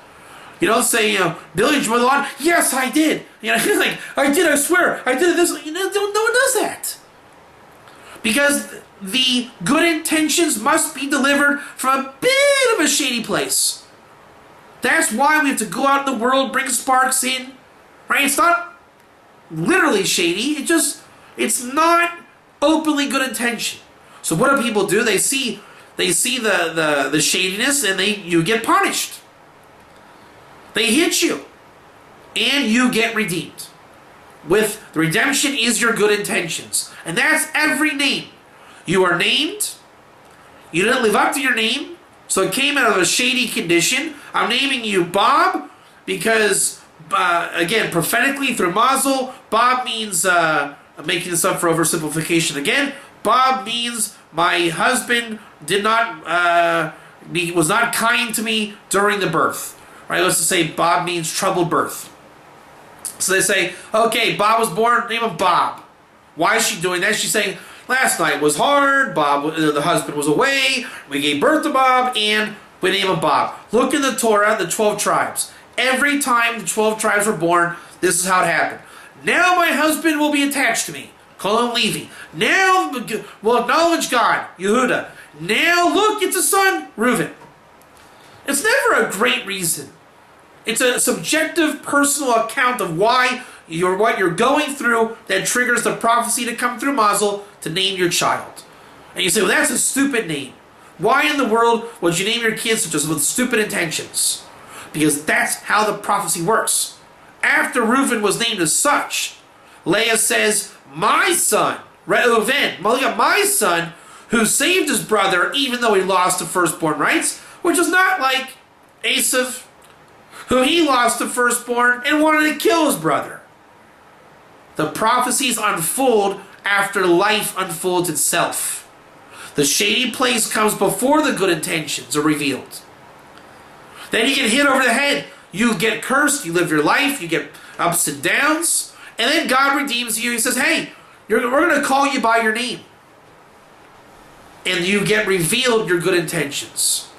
You don't say, Billy, did you mow the lawn? Yes, I did. He's like, I did, I swear, I did this. No one does that. Because the good intentions must be delivered from a bit of a shady place. That's why we have to go out in the world, bring sparks in. Right? It's not literally shady. It's not openly good intention. So what do people do? They see the shadiness, and you get punished. They hit you, and you get redeemed. With the redemption is your good intentions. And that's every name. You are named. You didn't live up to your name, so it came out of a shady condition. I'm naming you Bob because, again, prophetically through Mazal, Bob means, I'm making this up for oversimplification again, Bob means my husband was not kind to me during the birth. Right? Let's just say Bob means troubled birth. So they say, okay, Bob was born, name him Bob. Why is she doing that? She's saying, last night was hard, Bob, the husband was away, we gave birth to Bob, and we named him Bob. Look in the Torah, the 12 tribes. Every time the 12 tribes were born, this is how it happened. Now my husband will be attached to me. Call him Levi. Now we'll acknowledge God, Yehuda. Now look, it's a son, Reuven. It's never a great reason. It's a subjective, personal account of what you're going through that triggers the prophecy to come through Mazal to name your child. And you say, well, that's a stupid name. Why in the world would you name your kids just with stupid intentions? Because that's how the prophecy works. After Reuven was named as such, Leah says, my son, Reuven, my son, who saved his brother even though he lost the firstborn rights, which is not like Esav, who he lost the firstborn and wanted to kill his brother. The prophecies unfold after life unfolds itself. The shady place comes before the good intentions are revealed. Then you get hit over the head. You get cursed, you live your life, you get ups and downs, and then God redeems you. He says, hey, we're going to call you by your name. And you get revealed your good intentions.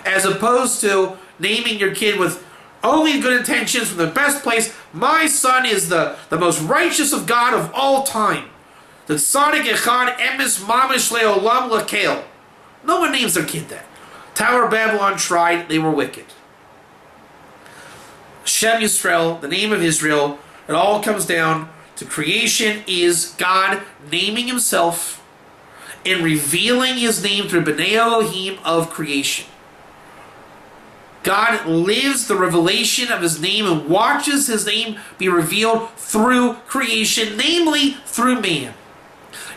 As opposed to naming your kid with only good intentions from the best place. My son is the most righteous of God of all time. The Tzaddik Echad Emes Mamish Leolam Lakel. No one names their kid that. Tower of Babylon tried, they were wicked. Shem Yisrael, the name of Israel, it all comes down to creation is God naming himself and revealing his name through B'nai Elohim of creation. God lives the revelation of his name and watches his name be revealed through creation, namely through man.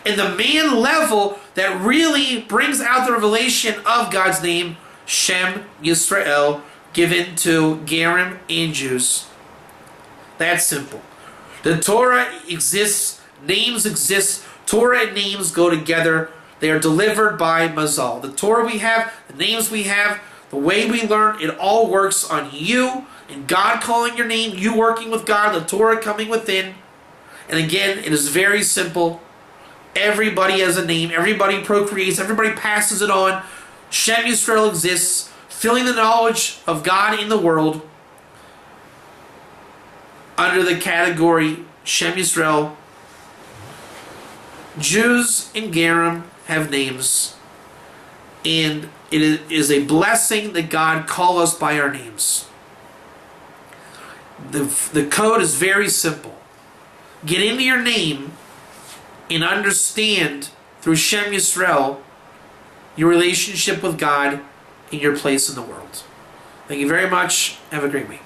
And the man level that really brings out the revelation of God's name, Shem Yisrael, given to Gerim and Jews. That's simple. The Torah exists, names exist, Torah and names go together. They are delivered by Mazal. The Torah we have, the names we have, the way we learn, it all works on you and God calling your name, you working with God, the Torah coming within. And again, it is very simple. Everybody has a name, everybody procreates, everybody passes it on. Shem Yisrael exists, filling the knowledge of God in the world under the category Shem Yisrael. Jews and Gerim have names. And it is a blessing that God call us by our names. The code is very simple. Get into your name and understand through Shem Yisrael your relationship with God and your place in the world. Thank you very much. Have a great week.